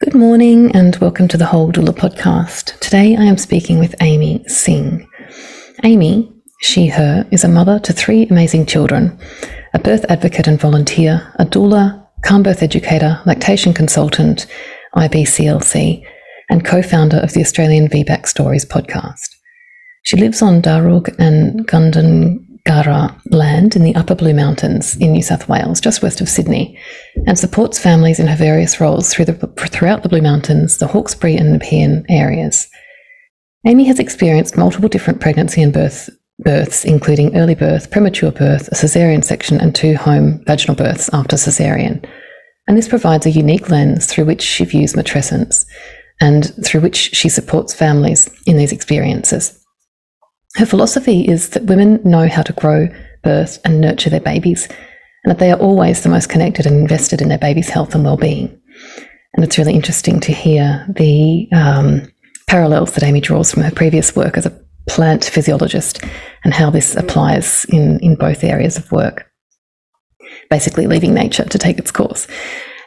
Good morning and welcome to the Whole Doula podcast. Today I am speaking with Amy Singh. Amy, she, her, is a mother to three amazing children, a birth advocate and volunteer, a doula, calm birth educator, lactation consultant, IBCLC, and co-founder of the Australian VBAC Stories podcast. She lives on Darug and Gundungurra land in the Upper Blue Mountains in New South Wales, just west of Sydney, and supports families in her various roles throughout the Blue Mountains, the Hawkesbury and Nepean areas. Amy has experienced multiple different pregnancy and births, including early birth, premature birth, a caesarean section, and 2 home vaginal births after caesarean. And this provides a unique lens through which she views matrescence and through which she supports families in these experiences. Her philosophy is that women know how to grow, birth, and nurture their babies, and that they are always the most connected and invested in their baby's health and well-being. And it's really interesting to hear the parallels that Amy draws from her previous work as a plant physiologist and how this applies in both areas of work, basically leaving nature to take its course.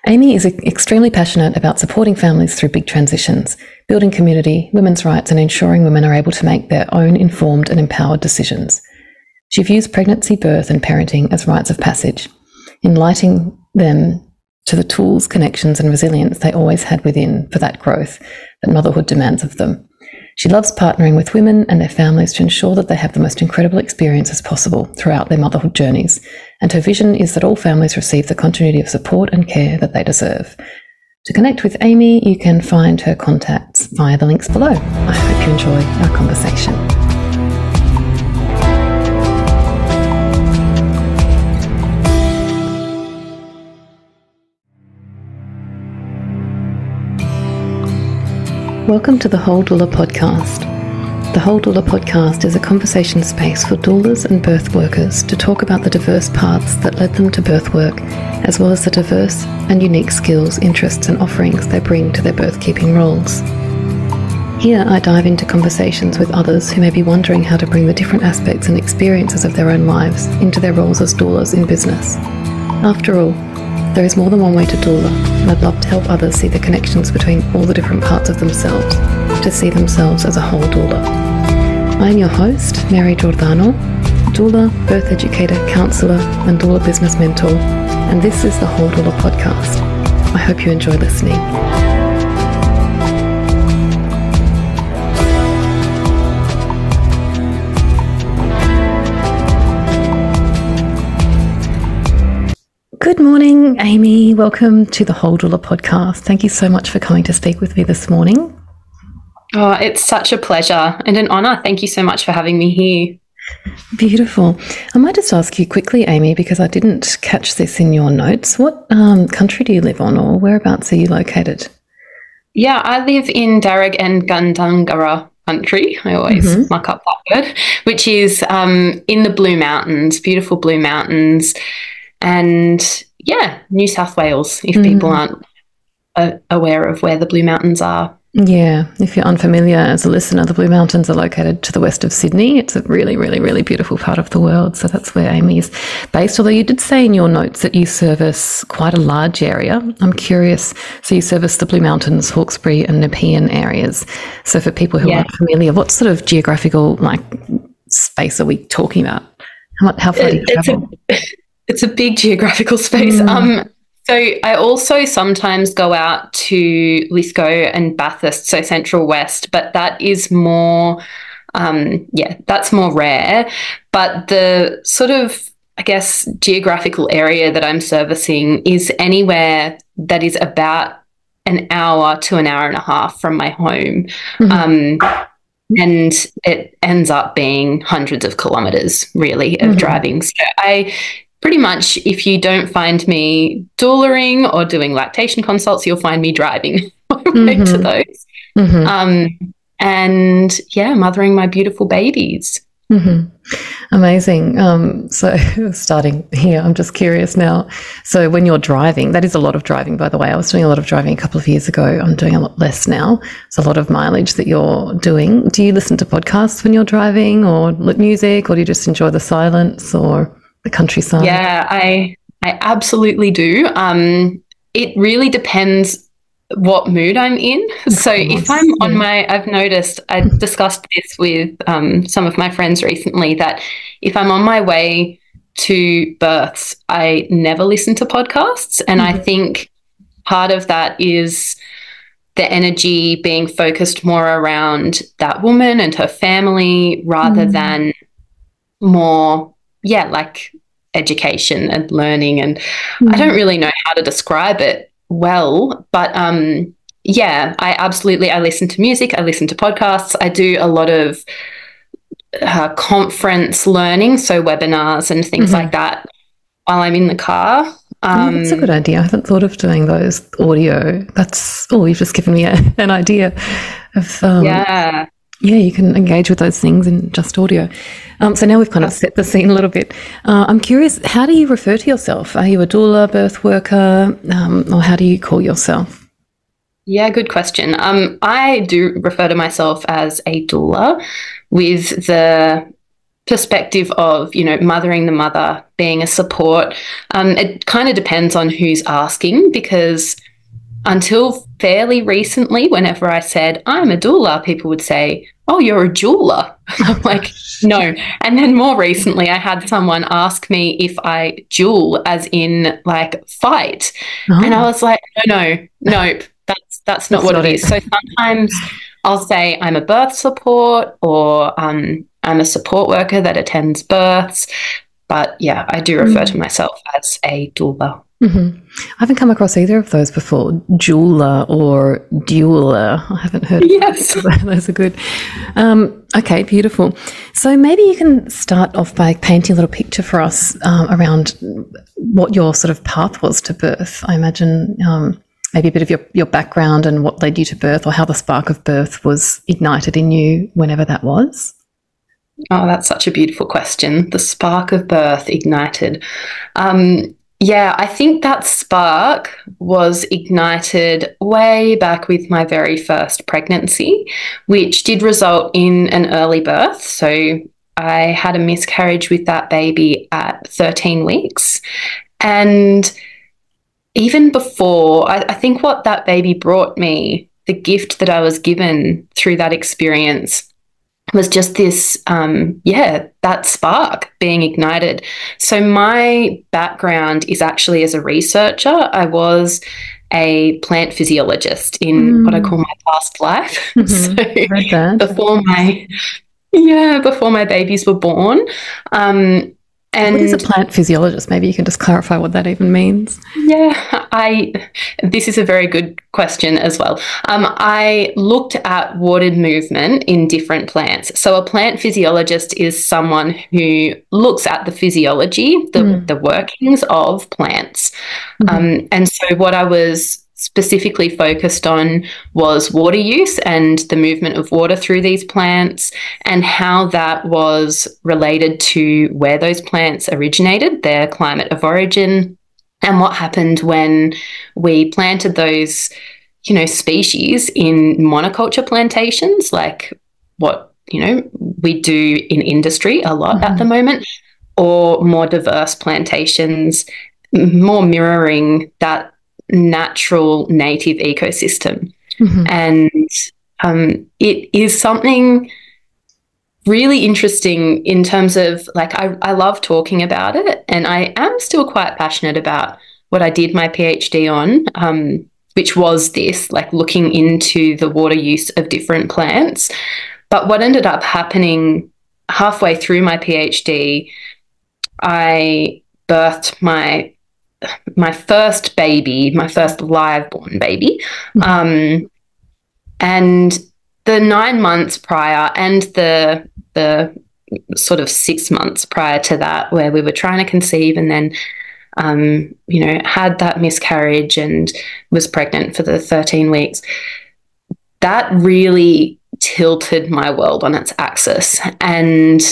Amy is extremely passionate about supporting families through big transitions, building community, women's rights, and ensuring women are able to make their own informed and empowered decisions. She views pregnancy, birth, and parenting as rites of passage, enlightening them to the tools, connections, and resilience they always had within for that growth that motherhood demands of them. She loves partnering with women and their families to ensure that they have the most incredible experiences possible throughout their motherhood journeys, and her vision is that all families receive the continuity of support and care that they deserve. To connect with Amy, you can find her contacts via the links below. I hope you enjoy our conversation. Welcome to the Whole Doula podcast. The Whole Doula podcast is a conversation space for doulas and birth workers to talk about the diverse paths that led them to birth work, as well as the diverse and unique skills, interests, and offerings they bring to their birth-keeping roles. Here, I dive into conversations with others who may be wondering how to bring the different aspects and experiences of their own lives into their roles as doulas in business. After all, there is more than one way to doula, and I'd love to help others see the connections between all the different parts of themselves, to see themselves as a whole doula. I am your host, Mary Giordano, doula, birth educator, counsellor, and doula business mentor, and this is the Whole Doula podcast. I hope you enjoy listening. Good morning, Amy. Welcome to the Whole Doula podcast. Thank you so much for coming to speak with me this morning. Oh, it's such a pleasure and an honour. Thank you so much for having me here. Beautiful. I might just ask you quickly, Amy, because I didn't catch this in your notes. What country do you live on, or whereabouts are you located? Yeah, I live in Darug and Gundungurra country. I always muck up that word, which is in the Blue Mountains, beautiful Blue Mountains. And yeah, New South Wales, if people aren't aware of where the Blue Mountains are. Yeah, if you're unfamiliar as a listener, the Blue Mountains are located to the west of Sydney. It's a really, really, really beautiful part of the world. So that's where Amy is based. Although you did say in your notes that you service quite a large area. I'm curious. So you service the Blue Mountains, Hawkesbury and Nepean areas. So for people who aren't familiar, what sort of geographical space are we talking about? How far do you travel? It's a big geographical space. So I also sometimes go out to Lithgow and Bathurst, so Central West, but that is more, that's more rare. But the sort of, I guess, geographical area that I'm servicing is anywhere that is about an hour to an hour and a half from my home. And it ends up being hundreds of kilometres, really, of driving. So I pretty much, if you don't find me doulaing or doing lactation consults, you'll find me driving my way to those. And yeah, mothering my beautiful babies. Amazing. So starting here, I'm just curious now. So when you're driving, that is a lot of driving, by the way. I was doing a lot of driving a couple of years ago. I'm doing a lot less now. It's a lot of mileage that you're doing. Do you listen to podcasts when you're driving, or music, or do you just enjoy the silence or the countryside? Yeah, I absolutely do. It really depends what mood I'm in. So if I'm on I've noticed, I discussed this with some of my friends recently, that if I'm on my way to births, I never listen to podcasts. And I think part of that is the energy being focused more around that woman and her family rather than more, like education and learning. And I don't really know how to describe it well, but I listen to music, I listen to podcasts, I do a lot of conference learning, so webinars and things like that while I'm in the car. That's a good idea. I haven't thought of doing those audio. You've just given me an idea of you can engage with those things in just audio. So now we've kind of set the scene a little bit. I'm curious, how do you refer to yourself? Are you a doula, birth worker, or how do you call yourself? Yeah, good question. I do refer to myself as a doula, with the perspective of, mothering the mother, being a support. It kind of depends on who's asking, because until fairly recently, whenever I said I'm a doula, people would say, "Oh, you're a jeweler." I'm like, no. And then more recently, I had someone ask me if I jewel, as in like fight. And I was like, no, that's not what it is. So sometimes I'll say I'm a birth support, or I'm a support worker that attends births. But yeah, I do refer to myself as a doula. I haven't come across either of those before, jeweler or dueler. I haven't heard of those. Those are good. Okay, beautiful. So maybe you can start off by painting a little picture for us around what your sort of path was to birth. I imagine maybe a bit of your background and what led you to birth, or how the spark of birth was ignited in you whenever that was. Oh, that's such a beautiful question. The spark of birth ignited. I think that spark was ignited way back with my very first pregnancy, which did result in an early birth. So I had a miscarriage with that baby at 13 weeks. And even before, I think what that baby brought me, the gift that I was given through that experience, was just this, that spark being ignited. So my background is actually as a researcher. I was a plant physiologist in what I call my past life. So before my babies were born. And what is a plant physiologist? Maybe you can just clarify what that even means. Yeah, this is a very good question as well. I looked at water movement in different plants. So a plant physiologist is someone who looks at the physiology, the workings of plants. And so what I was specifically focused on was water use and the movement of water through these plants, and how that was related to where those plants originated, their climate of origin, and what happened when we planted those, species in monoculture plantations, like what, we do in industry a lot at the moment, or more diverse plantations, more mirroring that natural native ecosystem. And it is something really interesting in terms of, like, I love talking about it, and I am still quite passionate about what I did my PhD on, which was this, like, looking into the water use of different plants. But what ended up happening halfway through my PhD, I birthed my first baby, my first live born baby. And the 9 months prior, and the sort of 6 months prior to that, where we were trying to conceive, and then had that miscarriage and was pregnant for the 13 weeks, that really tilted my world on its axis. And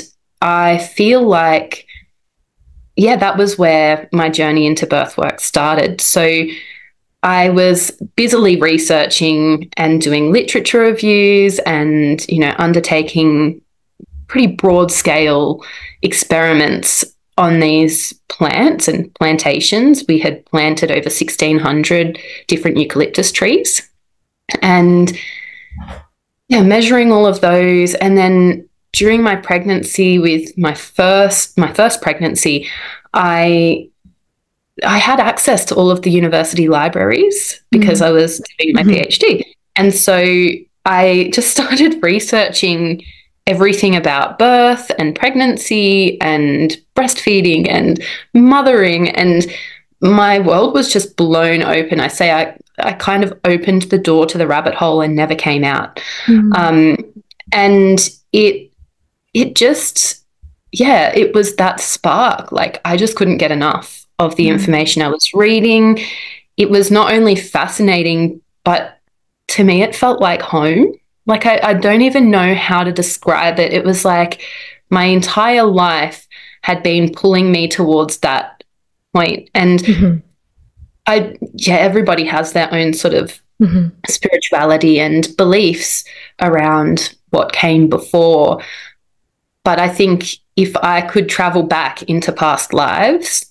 I feel like, that was where my journey into birth work started. So I was busily researching and doing literature reviews and, undertaking pretty broad scale experiments on these plants and plantations. We had planted over 1,600 different eucalyptus trees. And yeah, measuring all of those. And then during my pregnancy with my first pregnancy, I had access to all of the university libraries because I was doing my PhD. And so I just started researching everything about birth and pregnancy and breastfeeding and mothering, and my world was just blown open. I say I kind of opened the door to the rabbit hole and never came out. And it just, yeah, it was that spark. Like, I just couldn't get enough of the information I was reading. It was not only fascinating, but to me it felt like home. Like, I don't even know how to describe it. It was like my entire life had been pulling me towards that point. And everybody has their own sort of spirituality and beliefs around what came before. But I think if I could travel back into past lives,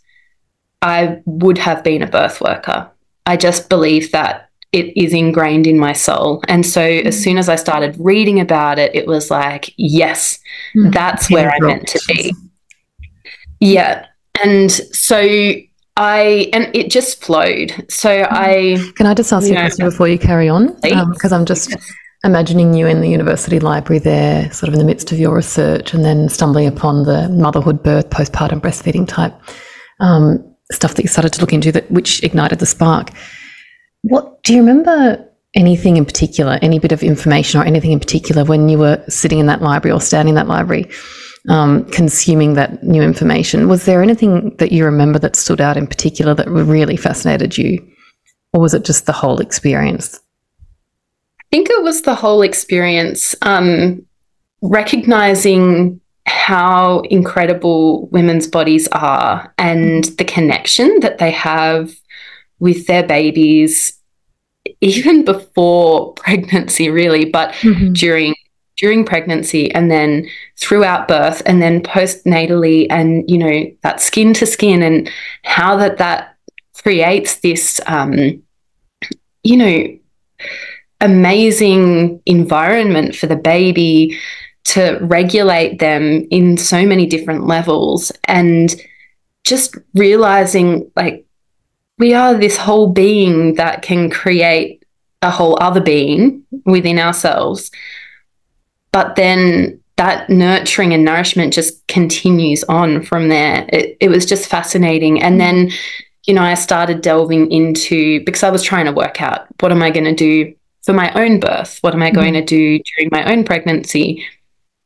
I would have been a birth worker. I just believe that it is ingrained in my soul. And so as soon as I started reading about it, it was like, yes, that's where I meant to be. Yeah. And so it just flowed. So Can I just ask you a question before you carry on? Because I'm just imagining you in the university library there, sort of in the midst of your research, and then stumbling upon the motherhood, birth, postpartum breastfeeding type stuff that you started to look into, which ignited the spark. What do you remember? Anything in particular, any bit of information or anything in particular when you were sitting in that library or standing in that library, consuming that new information? Was there anything that you remember that stood out in particular that really fascinated you, or was it just the whole experience? I think it was the whole experience, recognizing how incredible women's bodies are and the connection that they have with their babies, even before pregnancy, really, but during pregnancy, and then throughout birth, and then postnatally, and, you know, that skin to skin, and how that creates this, you know, amazing environment for the baby to regulate them in so many different levels. And just realizing, like, we are this whole being that can create a whole other being within ourselves. But then that nurturing and nourishment just continues on from there. It was just fascinating. And then, you know, I started delving into, because I was trying to work out, what am I going to do for my own birth? What am I going to do during my own pregnancy?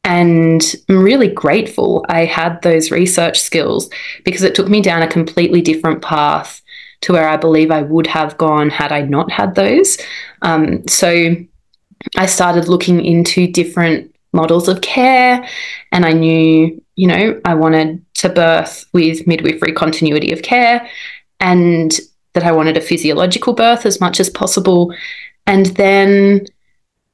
And I'm really grateful I had those research skills, because it took me down a completely different path to where I believe I would have gone had I not had those. So I started looking into different models of care, and I knew, you know, I wanted to birth with midwifery continuity of care, and that I wanted a physiological birth as much as possible. And then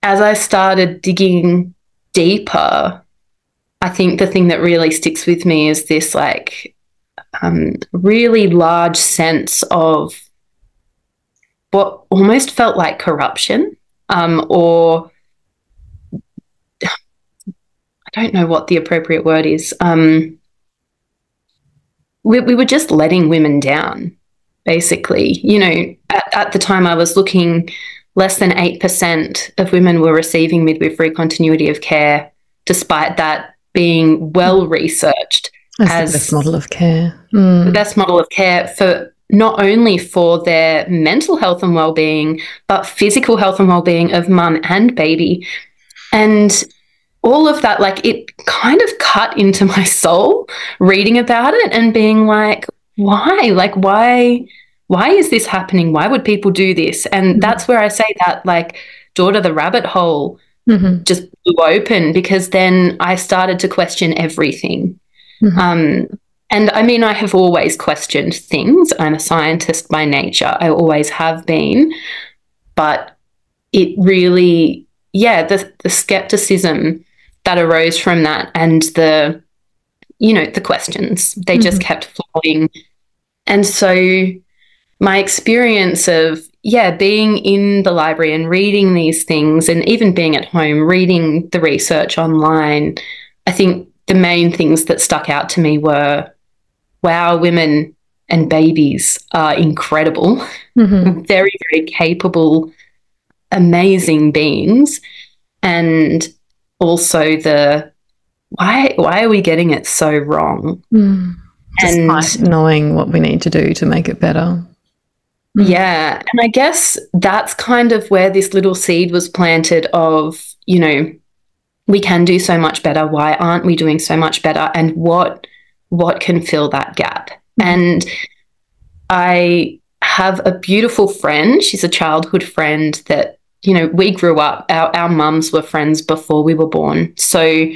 as I started digging deeper, I think the thing that really sticks with me is this, like, really large sense of what almost felt like corruption, or I don't know what the appropriate word is. We were just letting women down, basically. You know, at the time I was looking, less than 8% of women were receiving midwifery continuity of care, despite that being well researched as the best model of care. The best model of care for not only for their mental health and well-being, but physical health and well-being of mum and baby. And all of that, like, it kind of cut into my soul reading about it and being like, why? Like, why is this happening? Why would people do this? And that's where I say that, like, door to the rabbit hole just blew open, because then I started to question everything. And I mean, I have always questioned things. I'm a scientist by nature. I always have been. But it really, the skepticism that arose from that, and the the questions, they just kept flowing. And so my experience of, being in the library and reading these things, and even being at home, reading the research online, I think the main things that stuck out to me were, wow, women and babies are incredible, very, very capable, amazing beings. And also why are we getting it so wrong? Despite knowing what we need to do to make it better. Yeah. And I guess that's kind of where this little seed was planted of, we can do so much better. Why aren't we doing so much better? And what can fill that gap? And I have a beautiful friend. She's a childhood friend that, we grew up, our mums were friends before we were born. So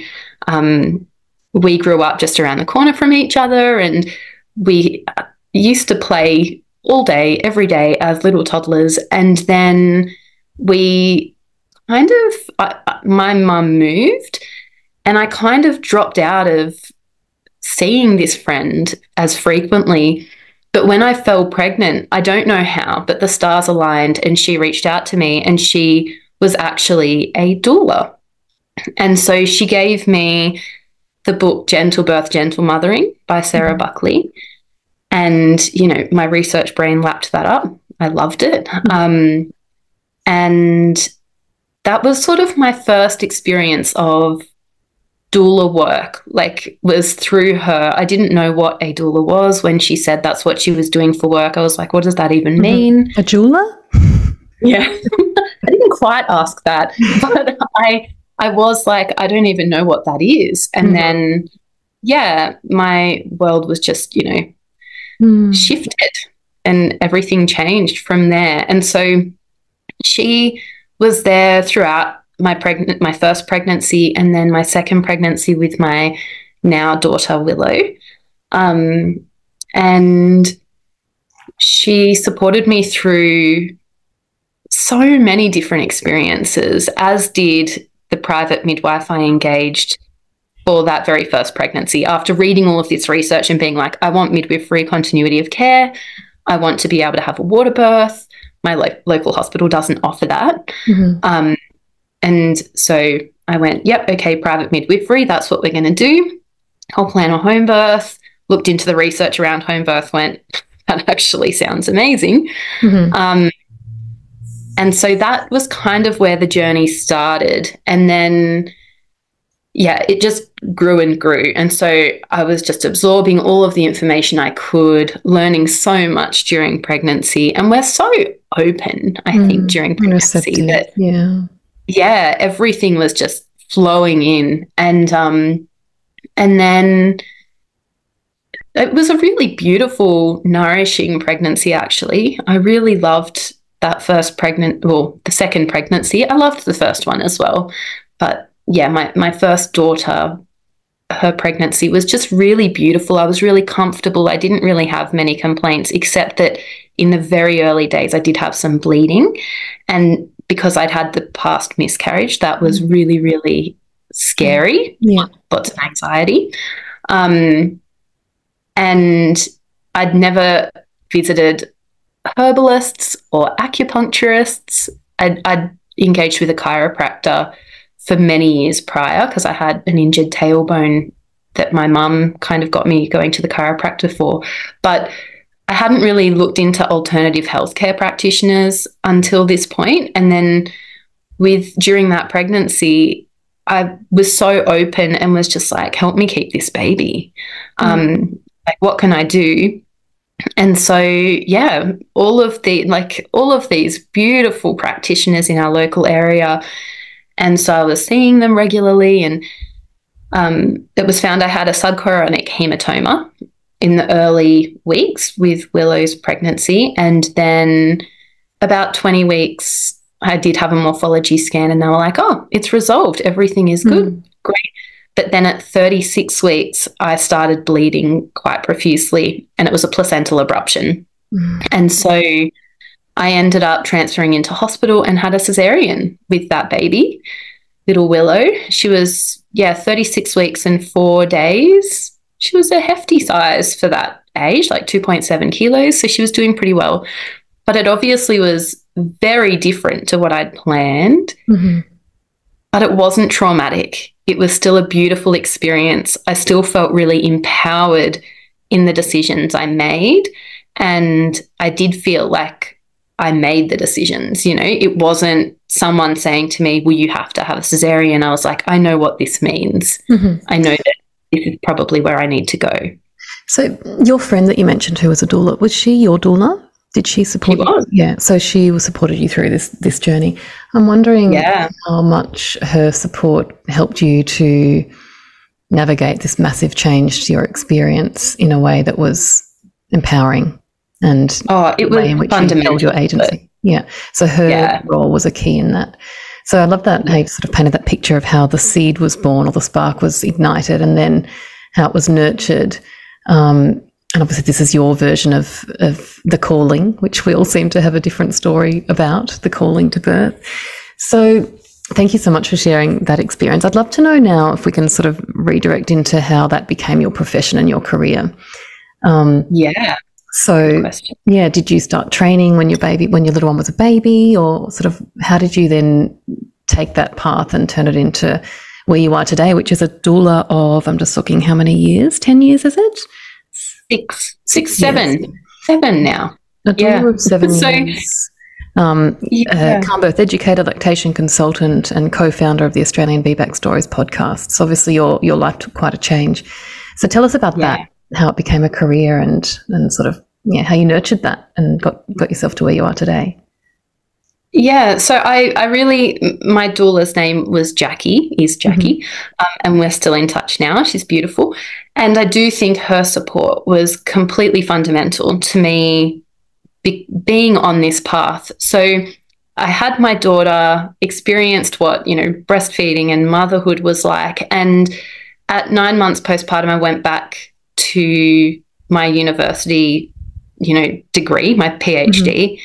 we grew up just around the corner from each other, and we used to play all day, every day as little toddlers. And then we my mum moved, and I kind of dropped out of seeing this friend as frequently. But when I fell pregnant, I don't know how, but the stars aligned and she reached out to me, and she was actually a doula. And so she gave me the book Gentle Birth, Gentle Mothering by Sarah Buckley. And, my research brain lapped that up. I loved it. And that was sort of my first experience of doula work, was through her. I didn't know what a doula was. When she said that's what she was doing for work, I was like, what does that even mean? A doula? Yeah. I didn't quite ask that, but I was like, I don't even know what that is. And then, my world was just, shifted, and everything changed from there. And so she was there throughout my first pregnancy, and then my second pregnancy with my now daughter Willow. And she supported me through so many different experiences, as did the private midwife I engaged for that very first pregnancy. After reading all of this research and being like, I want midwifery continuity of care, I want to be able to have a water birth. My local hospital doesn't offer that. And so I went, yep, okay, private midwifery, that's what we're going to do. I'll plan a home birth, looked into the research around home birth, went, that actually sounds amazing. And so that was kind of where the journey started. And then, it just grew and grew. And so I was just absorbing all of the information I could, learning so much during pregnancy. And we're so open, I think, during pregnancy that, everything was just flowing in. And then it was a really beautiful, nourishing pregnancy, actually. I really loved that the second pregnancy. I loved the first one as well. But my first daughter, her pregnancy was just really beautiful. I was really comfortable. I didn't really have many complaints, except that in the very early days, I did have some bleeding. And because I'd had the past miscarriage, that was really, really scary. Lots of anxiety. And I'd never visited herbalists or acupuncturists. I'd engaged with a chiropractor for many years prior, because I had an injured tailbone that my mum kind of got me going to the chiropractor for. But I hadn't really looked into alternative healthcare practitioners until this point. And then during that pregnancy, I was so open and was just like, help me keep this baby. What can I do? And so, all of these beautiful practitioners in our local area. And so I was seeing them regularly, and it was found I had a subchorionic hematoma in the early weeks with Willow's pregnancy. And then about 20 weeks, I did have a morphology scan, and they were like, oh, it's resolved. Everything is good. Great. But then at 36 weeks, I started bleeding quite profusely, and it was a placental abruption. And so I ended up transferring into hospital and had a cesarean with that baby, little Willow. She was, 36 weeks and 4 days she was a hefty size for that age, like 2.7 kilos. So she was doing pretty well. But it obviously was very different to what I'd planned. Mm-hmm. But it wasn't traumatic. It was still a beautiful experience. I still felt really empowered in the decisions I made. And I did feel like I made the decisions. You know, it wasn't someone saying to me, well, you have to have a cesarean. I was like, I know what this means. Mm-hmm. I know that this is probably where I need to go. So your friend that you mentioned who was a doula, was she your doula? Did she support you? Yeah, so she supported you through this journey. I'm wondering how much her support helped you to navigate this massive change to your experience in a way that was empowering and it was in which fundamental. You held your agency. Yeah, so her role was a key in that. So I love that how you sort of painted that picture of how the seed was born or the spark was ignited and then how it was nurtured. And obviously this is your version of the calling, which we all seem to have a different story about, the calling to birth. So thank you so much for sharing that experience. I'd love to know now if we can sort of redirect into how that became your profession and your career. So, did you start training when your little one was a baby, or sort of how did you then take that path and turn it into where you are today, which is a doula of, I'm just looking, how many years? 10 years, is it? Seven now. A doula of 7 years. Calm birth educator, lactation consultant, and co-founder of the Australian VBAC Stories podcast. So obviously your life took quite a change. So tell us about that, how it became a career and sort of how you nurtured that and got yourself to where you are today. Yeah, so I really, my doula's name was Jackie, and we're still in touch now. She's beautiful. And I do think her support was completely fundamental to me being on this path. So I had my daughter, experienced what, breastfeeding and motherhood was like. And at 9 months postpartum, I went back to my university, degree, my PhD,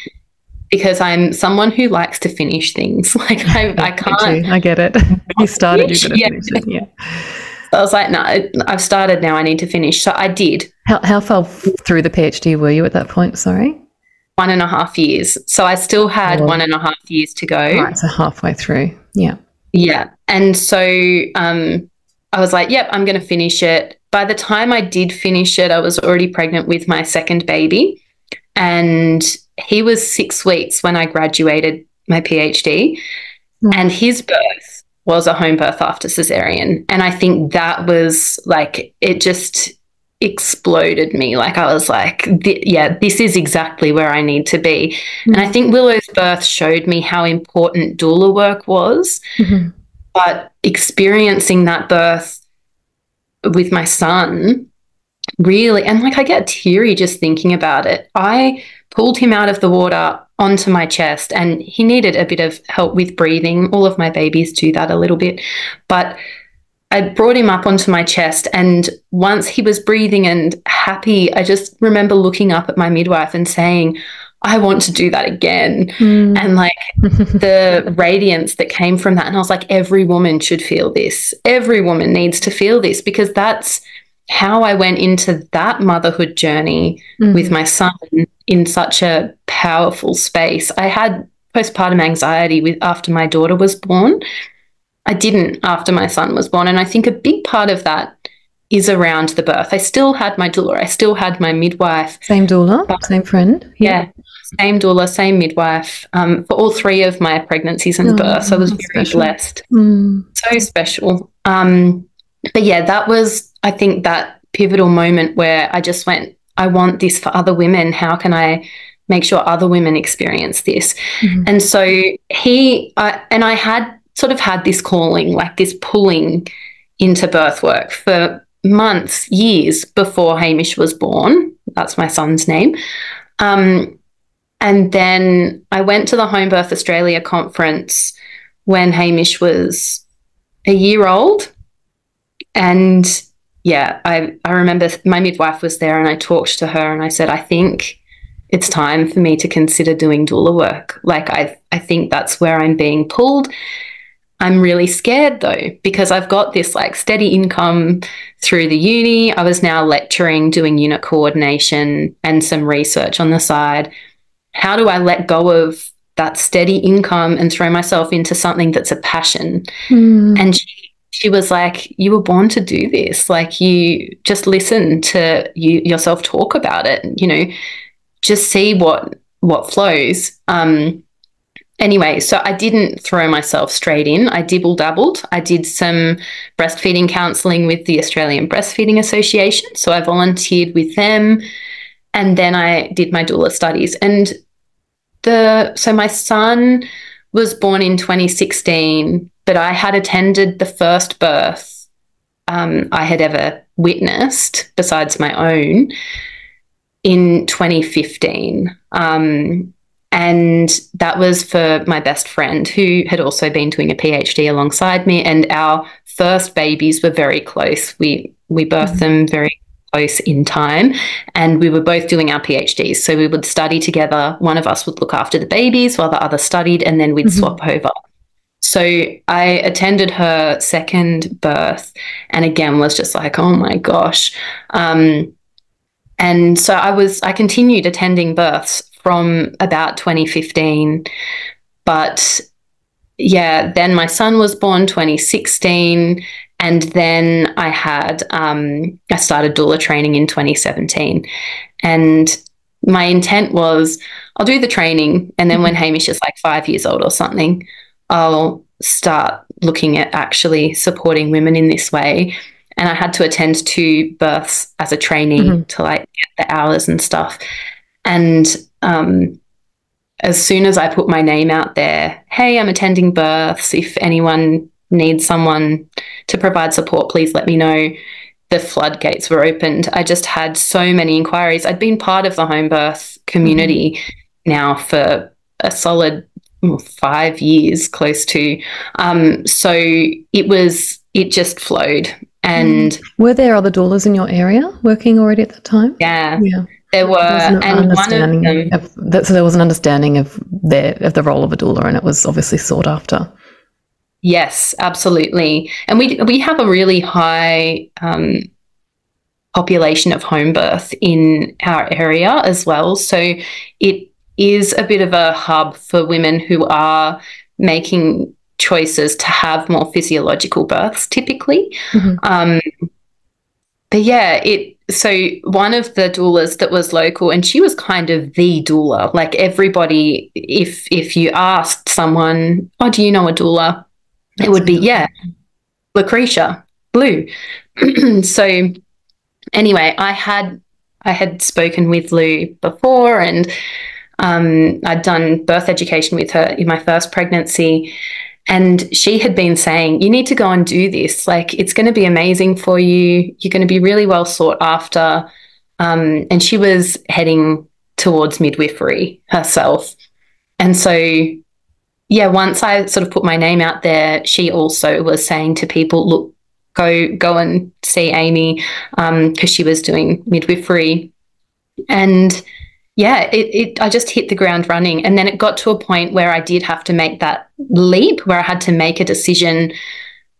because I'm someone who likes to finish things. Like I can't. I get it. You started, you're going to finish it. Yeah. So I was like, no, I've started now. I need to finish. So I did. How far through the PhD were you at that point? Sorry. 1.5 years. So I still had 1.5 years to go. Right, so halfway through. Yeah. Yeah. And so I was like, yep, I'm going to finish it. By the time I did finish it, I was already pregnant with my second baby. And he was 6 weeks when I graduated my PhD. And his birth was a home birth after cesarean. And I think that was like, it just exploded me. Like I was like, this is exactly where I need to be. And I think Willow's birth showed me how important doula work was. But experiencing that birth with my son really, and like I get teary just thinking about it. I pulled him out of the water onto my chest and he needed a bit of help with breathing. All of my babies do that a little bit. But I brought him up onto my chest, and once he was breathing and happy, I just remember looking up at my midwife and saying, I want to do that again. And like the radiance that came from that. And I was like, every woman should feel this. Every woman needs to feel this, because that's how I went into that motherhood journey with my son in such a powerful space. I had postpartum anxiety after my daughter was born. I didn't after my son was born. And I think a big part of that is around the birth. I still had my doula. I still had my midwife. Same doula, same friend. Yeah, same doula, same midwife for all 3 of my pregnancies and births. I was very blessed. So special. But yeah, that was, I think, that pivotal moment where I just went, I want this for other women. How can I make sure other women experience this? And so I had sort of had this calling, like this pulling into birth work for months, years before Hamish was born. That's my son's name. And then I went to the Home Birth Australia conference when Hamish was a year old. And yeah, I remember my midwife was there and I talked to her and I said, I think it's time for me to consider doing doula work. Like I think that's where I'm being pulled. I'm really scared though, because I've got this like steady income through the uni. I was now lecturing, doing unit coordination and some research on the side. How do I let go of that steady income and throw myself into something that's a passion? And she was like, you were born to do this. Like, you just listen to yourself talk about it, you know, just see what flows. Anyway, so I didn't throw myself straight in. I dibble-dabbled. I did some breastfeeding counselling with the Australian Breastfeeding Association. So I volunteered with them. And then I did my doula studies. And so my son was born in 2016, but I had attended the first birth I had ever witnessed, besides my own, in 2015. And that was for my best friend, who had also been doing a PhD alongside me. And our first babies were very close. We birthed them very close in time, and we were both doing our PhDs. So we would study together. One of us would look after the babies while the other studied, and then we'd swap over. So I attended her second birth, and again was just like, oh my gosh. And so I continued attending births from about 2015. But yeah, then my son was born 2016. And then I started doula training in 2017. And my intent was, I'll do the training. And then when Hamish is like 5 years old or something, I'll start looking at actually supporting women in this way. And I had to attend 2 births as a trainee to like get the hours and stuff. And as soon as I put my name out there, hey, I'm attending births. If anyone needs someone to provide support, please let me know. The floodgates were opened. I just had so many inquiries. I'd been part of the home birth community now for a solid 5 years, close to. So it just flowed. And were there other doulas in your area working already at that time? Yeah. There were, and one of them. So there was an understanding of the role of a doula, and it was obviously sought after. Yes, absolutely. And we have a really high population of home birth in our area as well. So it is a bit of a hub for women who are making choices to have more physiological births typically. But yeah, so one of the doulas that was local, and she was kind of the doula. Like everybody, if you asked someone, oh, do you know a doula? It would be, yeah, Lucretia, Lou. So anyway, I had spoken with Lou before, and I'd done birth education with her in my first pregnancy. And she had been saying, you need to go and do this. Like, it's going to be amazing for you. You're going to be really well sought after. And she was heading towards midwifery herself. And so, yeah, once I sort of put my name out there, she also was saying to people, look, go and see Amy, because she was doing midwifery. And yeah, I just hit the ground running. And then it got to a point where I did have to make that leap, where I had to make a decision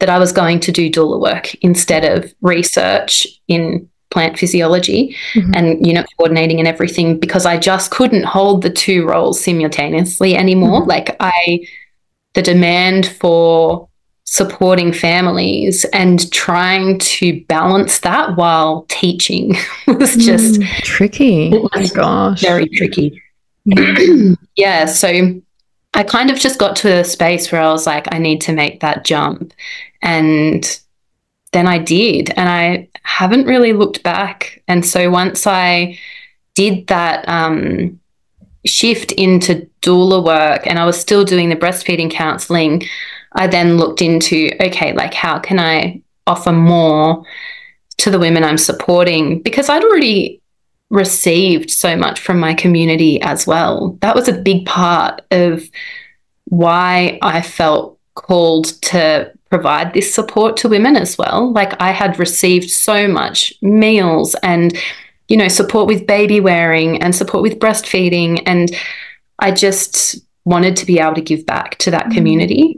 that I was going to do doula work instead of research in plant physiology and unit coordinating and everything, because I just couldn't hold the 2 roles simultaneously anymore. Like the demand for supporting families and trying to balance that while teaching was just tricky. Oh my gosh. Very tricky. Yeah. So I kind of just got to a space where I was like, I need to make that jump. And then I did, and I haven't really looked back. And so once I did that shift into doula work, and I was still doing the breastfeeding counselling, I then looked into, okay, like how can I offer more to the women I'm supporting? Because I'd already received so much from my community as well. That was a big part of why I felt called to provide this support to women as well. Like I had received so much meals and, you know, support with baby wearing and support with breastfeeding. And I just wanted to be able to give back to that community.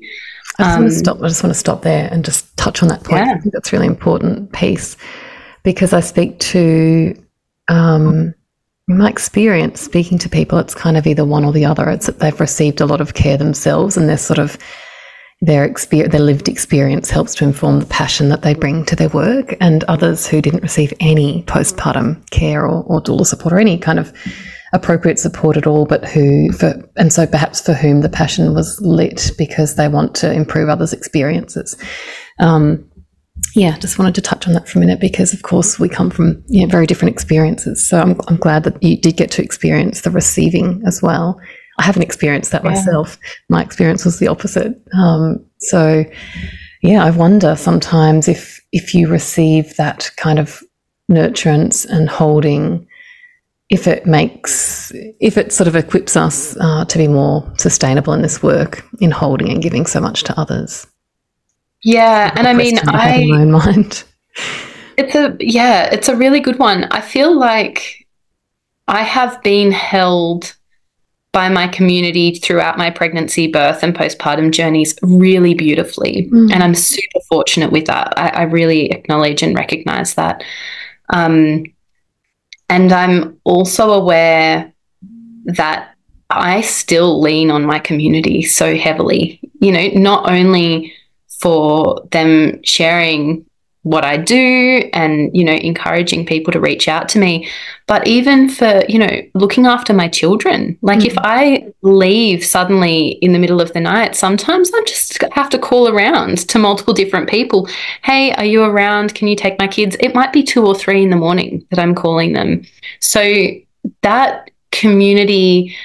I just want to stop there and just touch on that point. I think that's a really important piece, because I speak to, in my experience, speaking to people, it's kind of either one or the other. It's that they've received a lot of care themselves, and their lived experience helps to inform the passion that they bring to their work, and others who didn't receive any postpartum care or doula support or any kind of appropriate support at all, but so perhaps for whom the passion was lit because they want to improve others' experiences. Just wanted to touch on that for a minute, because of course we come from very different experiences. So I'm glad that you did get to experience the receiving as well. I haven't experienced that myself. My experience was the opposite. I wonder sometimes if you receive that kind of nurturance and holding, if it sort of equips us to be more sustainable in this work, in holding and giving so much to others. Yeah, and I mean, I had in my own mind. It's a really good one. I feel like I have been held by my community throughout my pregnancy, birth, and postpartum journeys really beautifully, and I'm super fortunate with that. I really acknowledge and recognize that. And I'm also aware that I still lean on my community so heavily, not only for them sharing what I do and, encouraging people to reach out to me, but even for, looking after my children. Like if I leave suddenly in the middle of the night, sometimes I just have to call around to multiple different people. Hey, are you around? Can you take my kids? It might be 2 or 3 in the morning that I'm calling them. So that community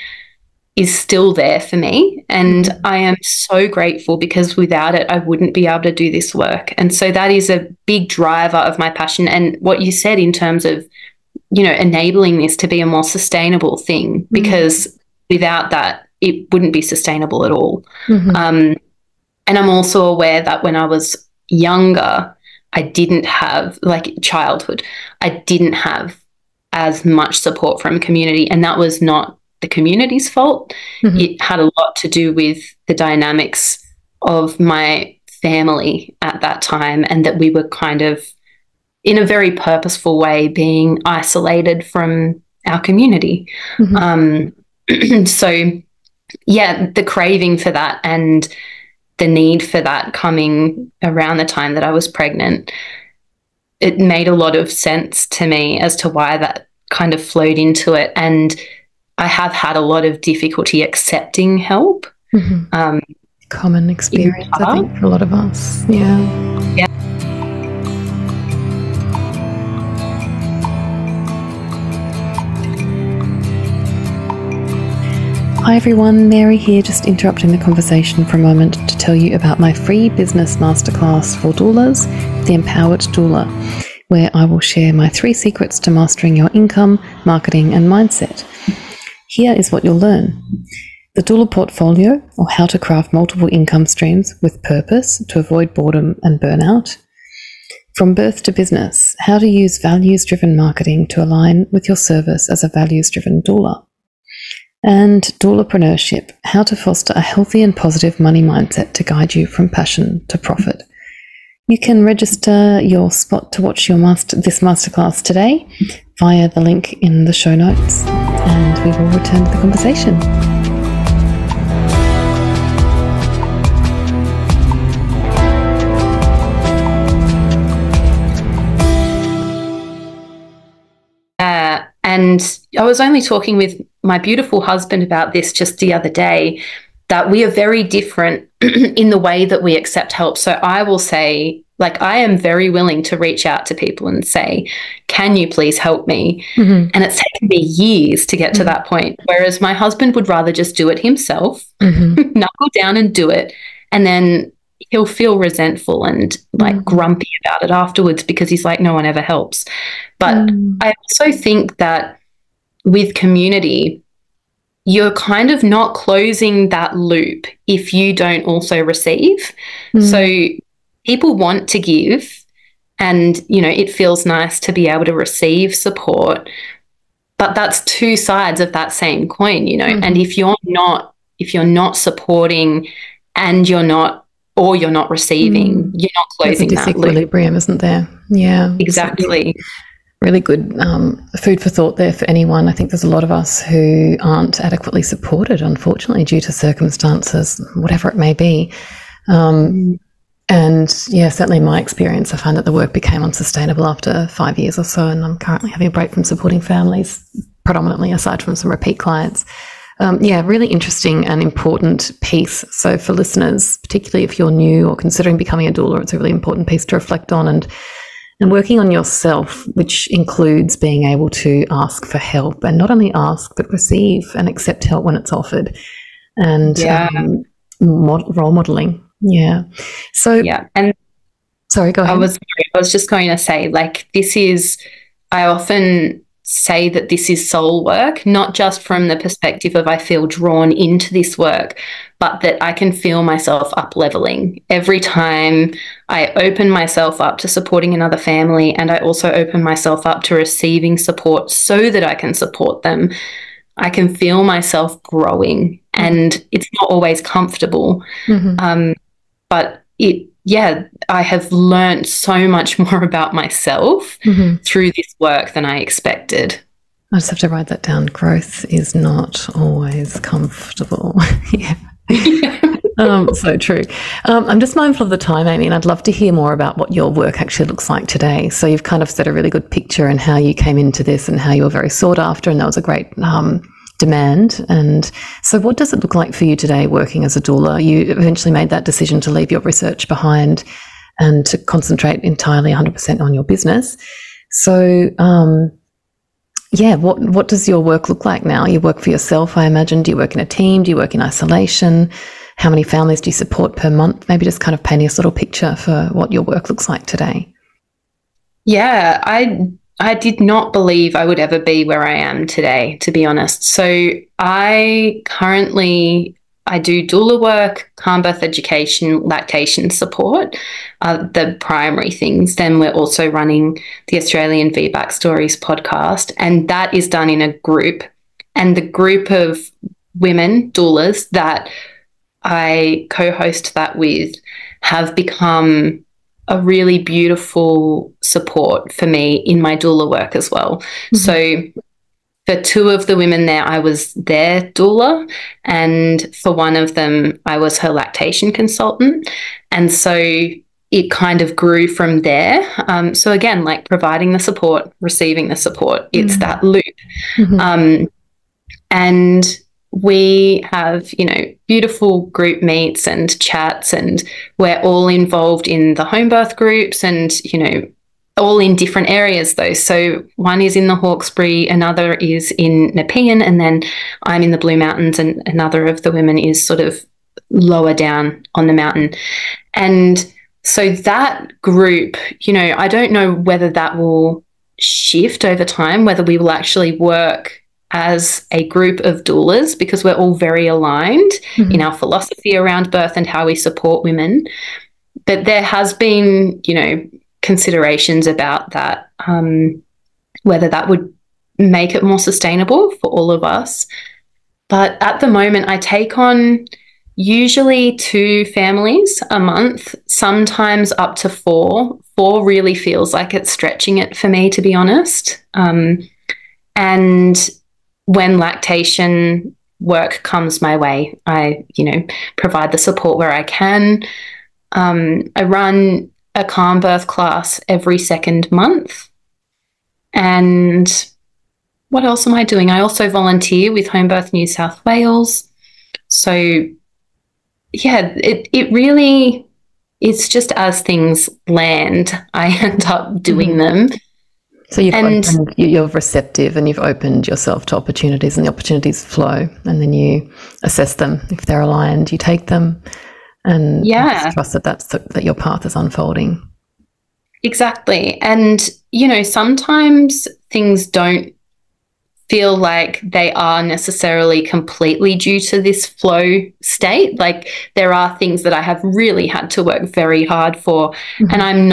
is still there for me, and I am so grateful, because without it I wouldn't be able to do this work. And so that is a big driver of my passion, and what you said in terms of enabling this to be a more sustainable thing, because without that it wouldn't be sustainable at all. And I'm also aware that when I was younger, I didn't have, like childhood, I didn't have as much support from community, and that was not the community's fault. It had a lot to do with the dynamics of my family at that time, and that we were kind of, in a very purposeful way, being isolated from our community. So, the craving for that and the need for that coming around the time that I was pregnant, it made a lot of sense to me as to why that kind of flowed into it. And I have had a lot of difficulty accepting help. Common experience, I think, for a lot of us. Yeah. Hi everyone, Mary here, just interrupting the conversation for a moment to tell you about my free business masterclass for doulas, The Empowered Doula, where I will share my 3 secrets to mastering your income, marketing, and mindset. Here is what you'll learn: the doula portfolio, or how to craft multiple income streams with purpose to avoid boredom and burnout. From birth to business, how to use values-driven marketing to align with your service as a values-driven doula. And doulapreneurship, how to foster a healthy and positive money mindset to guide you from passion to profit. You can register your spot to watch this masterclass today via the link in the show notes, and we will return to the conversation. And I was only talking with my beautiful husband about this just the other day, that we are very different in the way that we accept help. So I will say, like, I am very willing to reach out to people and say, can you please help me? And it's taken me years to get to that point, whereas my husband would rather just do it himself, knuckle down and do it, and then he'll feel resentful and like grumpy about it afterwards, because he's like, no one ever helps. But I also think that with community, you're kind of not closing that loop if you don't also receive. So people want to give, and, it feels nice to be able to receive support, but that's 2 sides of that same coin, and if you're not supporting, and you're not or you're not receiving. You're not closing There's a that loop. disequilibrium, isn't there? Yeah, Exactly. Really good food for thought there for anyone. I think there's a lot of us who aren't adequately supported, unfortunately, due to circumstances, whatever it may be. And yeah, certainly in my experience, I found that the work became unsustainable after 5 years or so, and I'm currently having a break from supporting families, predominantly, aside from some repeat clients. Yeah, really interesting and important piece. So for listeners, particularly if you're new or considering becoming a doula, it's a really important piece to reflect on, and working on yourself, which includes being able to ask for help, and not only ask, but receive and accept help when it's offered, and role modeling. Yeah. So, yeah. And sorry, go ahead. I was just going to say, like, I often say that this is soul work, not just from the perspective of I feel drawn into this work, but that I can feel myself up leveling every time I open myself up to supporting another family, and I also open myself up to receiving support so that I can support them. I can feel myself growing, and it's not always comfortable. But I have learned so much more about myself through this work than I expected. I just have to write that down. Growth is not always comfortable. Yeah. So true. I'm just mindful of the time, Amy, and I'd love to hear more about what your work actually looks like today. So you've kind of set a really good picture and how you came into this and how you were very sought after, and that was a great demand. And so what does it look like for you today working as a doula? You eventually made that decision to leave your research behind and to concentrate entirely 100% on your business. So what does your work look like now? You work for yourself, I imagine. Do you work in a team? Do you work in isolation? How many families do you support per month? Maybe just kind of paint us a little picture for what your work looks like today. Yeah, I did not believe I would ever be where I am today, to be honest. So I do doula work, calm birth education, lactation support, the primary things. Then we're also running the Australian VBAC Stories podcast, and that is done in a group. And the group of women doulas that I co-host that with have become a really beautiful support for me in my doula work as well. So for two of the women there, I was their doula, and for one of them, I was her lactation consultant. And so it kind of grew from there. So again, like providing the support, receiving the support, it's that loop. And we have, beautiful group meets and chats, and we're all involved in the home birth groups and, all in different areas though. So one is in the Hawkesbury, another is in Nepean, and then I'm in the Blue Mountains, and another of the women is sort of lower down on the mountain. And so that group, I don't know whether that will shift over time, whether we will actually work as a group of doulas, because we're all very aligned in our philosophy around birth and how we support women. But there has been, considerations about that, whether that would make it more sustainable for all of us. But at the moment, I take on usually 2 families a month, sometimes up to 4. 4 really feels like it's stretching it for me, to be honest. And when lactation work comes my way, I, provide the support where I can. I run a calm birth class every second month. And what else am I doing? I also volunteer with Home Birth New South Wales. So yeah, it really, it's just as things land, I end up doing them. So you're receptive, and you've opened yourself to opportunities, and the opportunities flow, and then you assess them. If they're aligned, you take them, and just trust that your path is unfolding. Exactly. And, sometimes things don't feel like they are necessarily completely due to this flow state. Like there are things that I have really had to work very hard for, and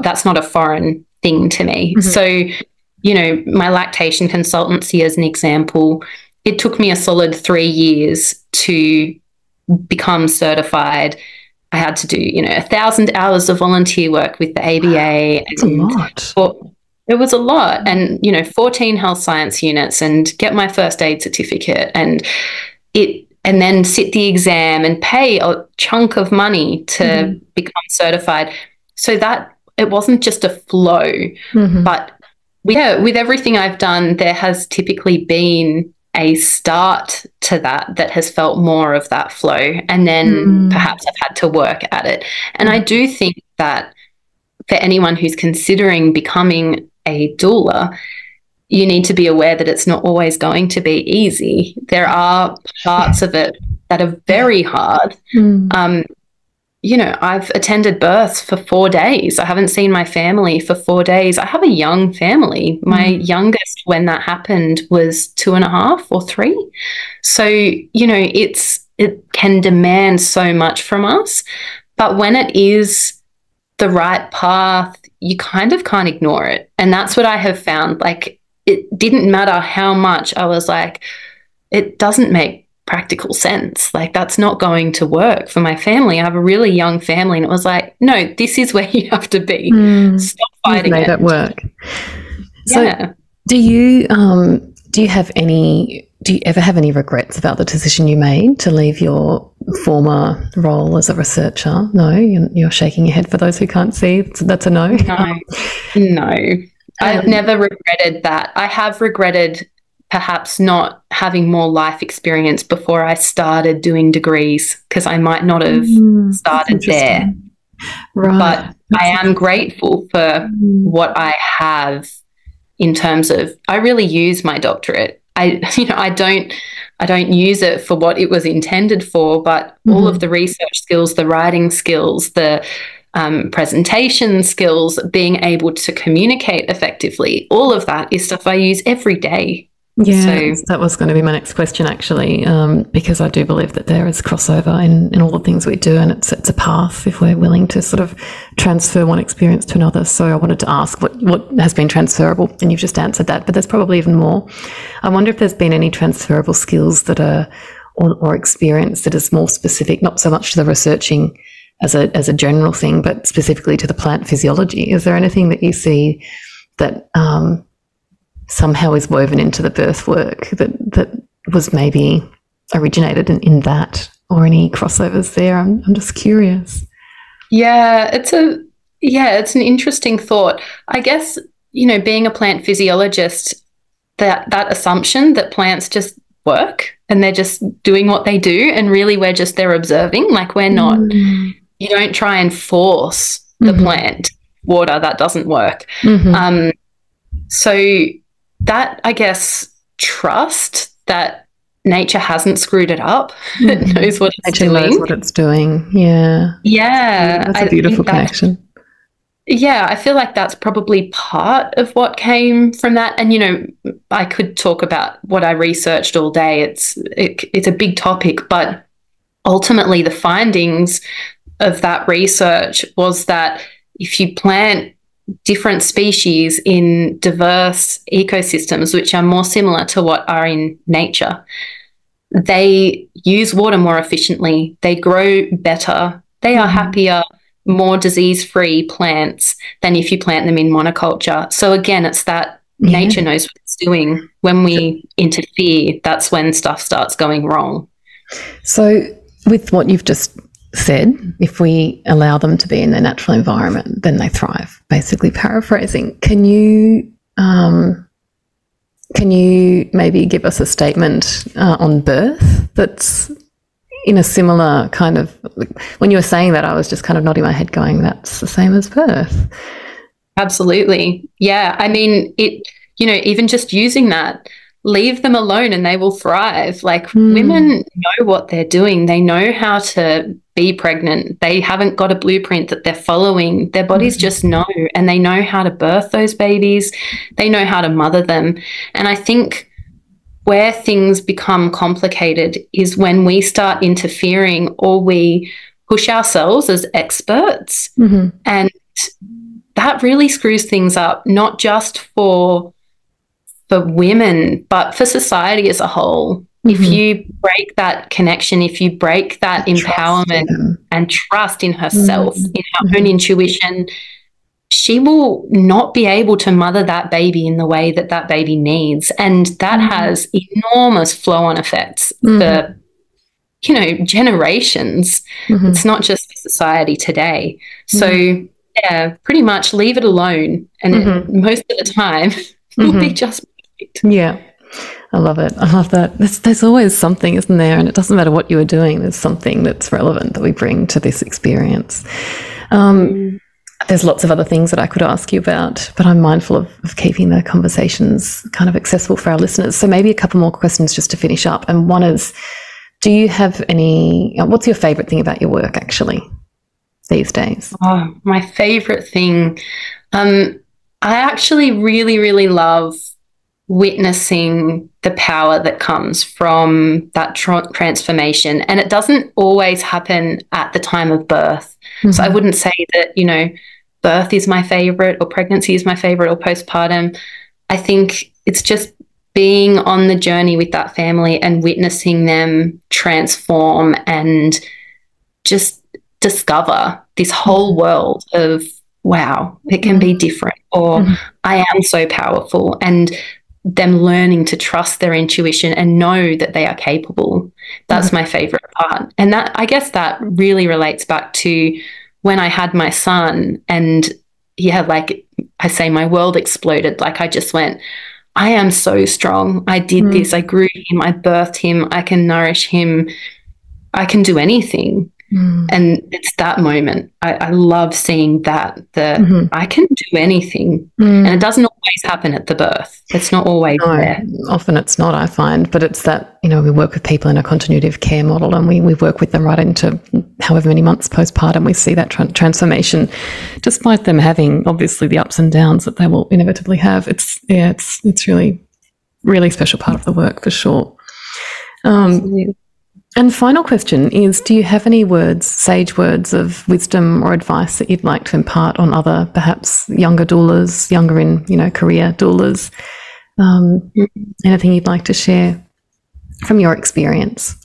that's not a foreign thing to me. So, my lactation consultancy, as an example, it took me a solid 3 years to become certified, I had to do, 1,000 hours of volunteer work with the ABA. That's a lot. It was a lot. And, 14 health science units, and get my first aid certificate, and then sit the exam and pay a chunk of money to become certified. So that it wasn't just a flow, but with everything I've done, there has typically been a start to that has felt more of that flow, and then perhaps I've had to work at it. And I do think that for anyone who's considering becoming a doula, you need to be aware that it's not always going to be easy. There are parts of it that are very hard. I've attended births for 4 days. I haven't seen my family for 4 days. I have a young family. My youngest, when that happened, was 2.5 or 3. So, it can demand so much from us. But when it is the right path, you kind of can't ignore it. And that's what I have found. Like, it didn't matter how much I was like, it doesn't make practical sense. Like, that's not going to work for my family. I have a really young family, and it was like, no, this is where you have to be. Stop fighting. You've made it work. So yeah. do you ever have any regrets about the decision you made to leave your former role as a researcher? No, you're shaking your head for those who can't see. So that's a no. No. I've never regretted that. I have regretted perhaps not having more life experience before I started doing degrees, because I might not have started there. Right. But I am grateful for what I have in terms of, I really use my doctorate. I don't use it for what it was intended for, but all of the research skills, the writing skills, the presentation skills, being able to communicate effectively, all of that is stuff I use every day. Yeah, so that was going to be my next question, actually, because I do believe that there is crossover in all the things we do, and it's a path if we're willing to sort of transfer one experience to another. So I wanted to ask what has been transferable, and you've just answered that, but there's probably even more. I wonder if there's been any transferable skills that are, or experience that is more specific, not so much to the researching as a general thing, but specifically to the plant physiology. Is there anything that you see that somehow is woven into the birth work that was maybe originated in that, or any crossovers there? I'm just curious. Yeah, it's an interesting thought. I guess, being a plant physiologist, that assumption that plants just work and they're just doing what they do, and really we're just there observing. Like, we're not, you don't try and force the plant water. That doesn't work. So that, I guess, trust that nature hasn't screwed it up. It knows what it's doing. Nature knows what it's doing. Yeah. Yeah. That's a beautiful connection. Yeah, I feel like that's probably part of what came from that. And, I could talk about what I researched all day. It's a big topic, but ultimately the findings of that research was that if you plant different species in diverse ecosystems, which are more similar to what are in nature, they use water more efficiently, they grow better, they are happier, more disease-free plants than if you plant them in monoculture. So again, it's that nature knows what it's doing. When we interfere, that's when stuff starts going wrong. So with what you've just said, if we allow them to be in their natural environment, then they thrive, basically paraphrasing. Can you maybe give us a statement on birth that's in a similar kind of, when you were saying that, I was just kind of nodding my head going, that's the same as birth. Absolutely. Yeah. I mean, even just using that, leave them alone and they will thrive. Like, women know what they're doing. They know how to be pregnant. They haven't got a blueprint that they're following. Their bodies just know, and they know how to birth those babies. They know how to mother them. And I think where things become complicated is when we start interfering, or we push ourselves as experts. And that really screws things up, not just for women, but for society as a whole. If you break that connection, if you break that empowerment and trust in herself, in her own intuition, she will not be able to mother that baby in the way that that baby needs. And that has enormous flow-on effects for, you know, generations. It's not just society today. So, yeah, pretty much leave it alone. And most of the time, it'll be just perfect. Yeah. I love it. I love that. There's always something, isn't there? And it doesn't matter what you are doing. There's something that's relevant that we bring to this experience. There's lots of other things that I could ask you about, but I'm mindful of keeping the conversations kind of accessible for our listeners. So maybe a couple more questions just to finish up. And one is, do you have what's your favourite thing about your work actually these days? Oh, my favourite thing. I actually really, really love witnessing the power that comes from that transformation. And it doesn't always happen at the time of birth. So I wouldn't say that, you know, birth is my favorite or pregnancy is my favorite or postpartum. I think it's just being on the journey with that family and witnessing them transform and just discover this whole world of, wow, it can be different, or I am so powerful, and them learning to trust their intuition and know that they are capable. That's my favorite part. And that, I guess that really relates back to when I had my son, and yeah, like I say, my world exploded. Like I just went, I am so strong. I did this. I grew him. I birthed him. I can nourish him. I can do anything. And it's that moment. I love seeing that I can do anything. And it doesn't always happen at the birth. It's not always there. Often it's not, I find. But it's that, you know, we work with people in a continuity of care model, and we work with them right into however many months postpartum. We see that transformation, despite them having obviously the ups and downs that they will inevitably have. It's really, really special part of the work for sure. Absolutely. And final question is, do you have any words, sage words of wisdom or advice that you'd like to impart on other, perhaps younger doulas, younger in, you know, career doulas? Anything you'd like to share from your experience?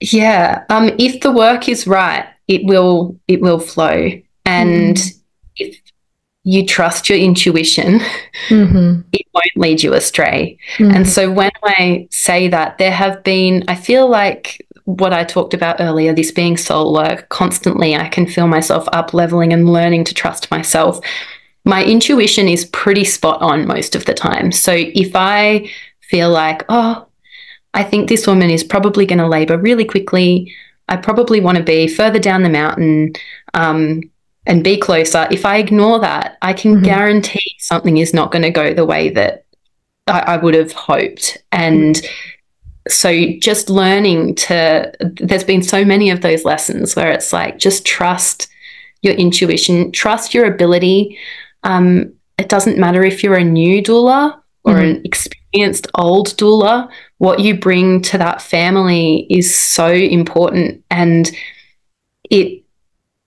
Yeah. If the work is right, it will flow. And if you trust your intuition, it won't lead you astray. And so when I say that, there have been, I feel like what I talked about earlier, this being soul work, constantly I can feel myself up leveling and learning to trust myself. My intuition is pretty spot on most of the time. So if I feel like, oh, I think this woman is probably going to labour really quickly, I probably want to be further down the mountain, and be closer. If I ignore that, I can guarantee something is not going to go the way that I would have hoped. And so just learning there's been so many of those lessons where it's like, just trust your intuition, trust your ability. It doesn't matter if you're a new doula or an experienced old doula, what you bring to that family is so important, and it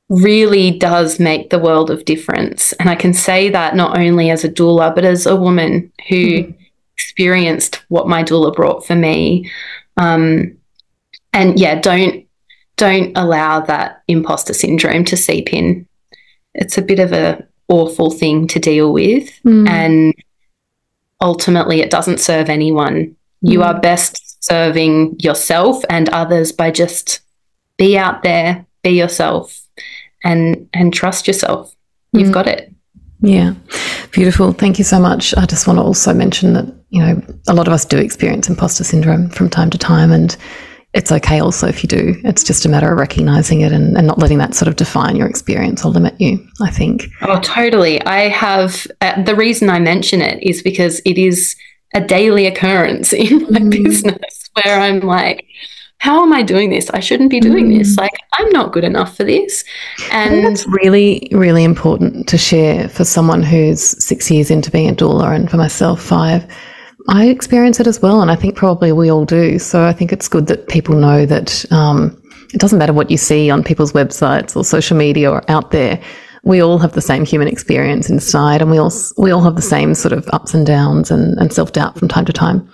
really does make the world of difference. And I can say that not only as a doula, but as a woman who experienced what my doula brought for me. And yeah, don't allow that imposter syndrome to seep in. It's a bit of a awful thing to deal with, and ultimately it doesn't serve anyone. You are best serving yourself and others by just be out there, be yourself, and trust yourself. You've got it. Yeah. Beautiful. Thank you so much. I just want to also mention that, you know, a lot of us do experience imposter syndrome from time to time, and it's okay also if you do. It's just a matter of recognizing it and not letting that sort of define your experience or limit you, I think. Oh, totally. I have, the reason I mention it is because it is a daily occurrence in my business where I'm like, how am I doing this? I shouldn't be doing this. Like, I'm not good enough for this. And that's really, really important to share for someone who's 6 years into being a doula, and for myself 5. I experience it as well, and I think probably we all do. So I think it's good that people know that it doesn't matter what you see on people's websites or social media or out there. We all have the same human experience inside, and we all have the same sort of ups and downs and self-doubt from time to time.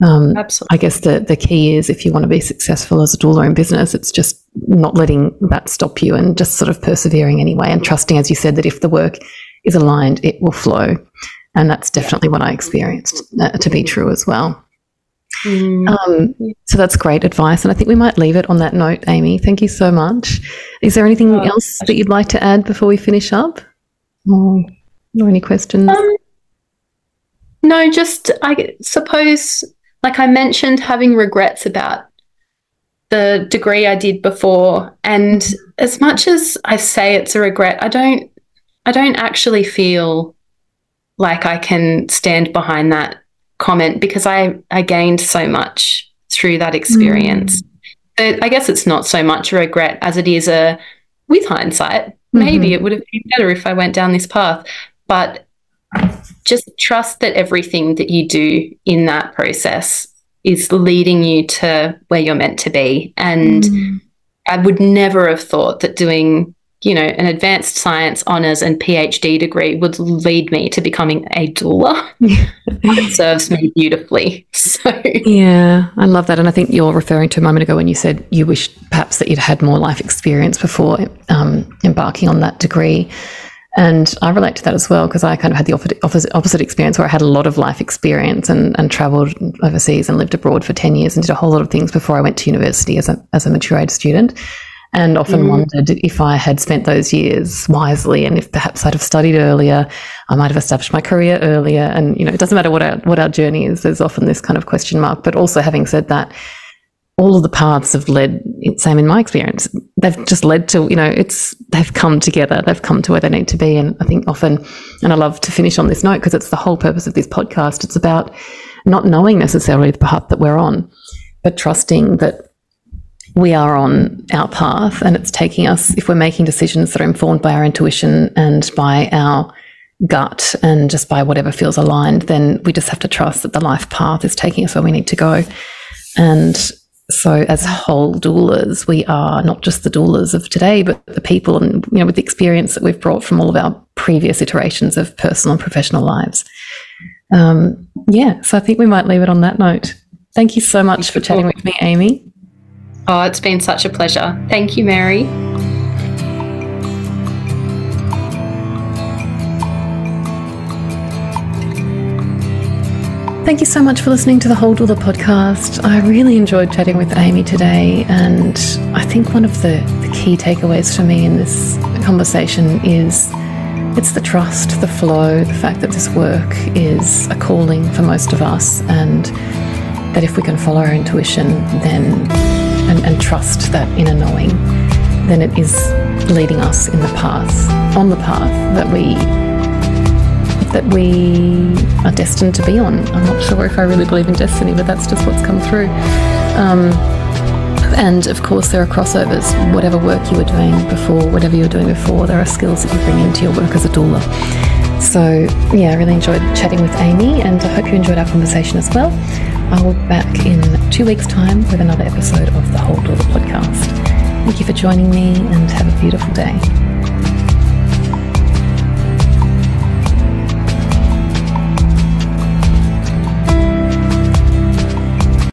Absolutely. I guess the key is, if you want to be successful as a doula in business, it's just not letting that stop you and just sort of persevering anyway, and trusting, as you said, that if the work is aligned, it will flow. And that's definitely what I experienced to be true as well. So that's great advice. And I think we might leave it on that note, Amy. Thank you so much. Is there anything else that you'd like to add before we finish up? Or any questions? No, just I suppose, like I mentioned, having regrets about the degree I did before. And as much as I say it's a regret, I don't actually feel like I can stand behind that comment, because I gained so much through that experience. But I guess it's not so much a regret as it is with hindsight, maybe it would have been better if I went down this path. But just trust that everything that you do in that process is leading you to where you're meant to be. And I would never have thought that doing, an advanced science honours and PhD degree would lead me to becoming a doula. It serves me beautifully. So yeah, I love that. And I think you're referring to a moment ago when you said you wish perhaps that you'd had more life experience before embarking on that degree. And I relate to that as well, because I kind of had the opposite experience, where I had a lot of life experience and travelled overseas and lived abroad for 10 years and did a whole lot of things before I went to university as a mature age student. And often wondered if I had spent those years wisely, and if perhaps I'd have studied earlier, I might have established my career earlier. And, it doesn't matter what our journey is, there's often this kind of question mark. But also, having said that, all of the paths have led, same in my experience, they've just led to, they've come together, they've come to where they need to be. And I think often, and I love to finish on this note, because it's the whole purpose of this podcast, it's about not knowing necessarily the path that we're on, but trusting that we are on our path, and it's taking us, if we're making decisions that are informed by our intuition and by our gut and just by whatever feels aligned, then we just have to trust that the life path is taking us where we need to go. And so as whole doulas, we are not just the doulas of today, but the people and, with the experience that we've brought from all of our previous iterations of personal and professional lives. So I think we might leave it on that note. Thank you so much for chatting with me, Amy. Oh, it's been such a pleasure. Thank you, Mary. Thank you so much for listening to the Whole Doula podcast. I really enjoyed chatting with Amy today, and I think one of the key takeaways for me in this conversation is it's the trust, the flow, the fact that this work is a calling for most of us, and that if we can follow our intuition then and trust that inner knowing, then it is leading us on the path that we are destined to be on. I'm not sure if I really believe in destiny, but that's just what's come through. And of course there are crossovers. Whatever work you were doing before, there are skills that you bring into your work as a doula. So yeah, I really enjoyed chatting with Amy, and I hope you enjoyed our conversation as well. I will be back in 2 weeks' time with another episode of the Whole Doula podcast. Thank you for joining me, and have a beautiful day.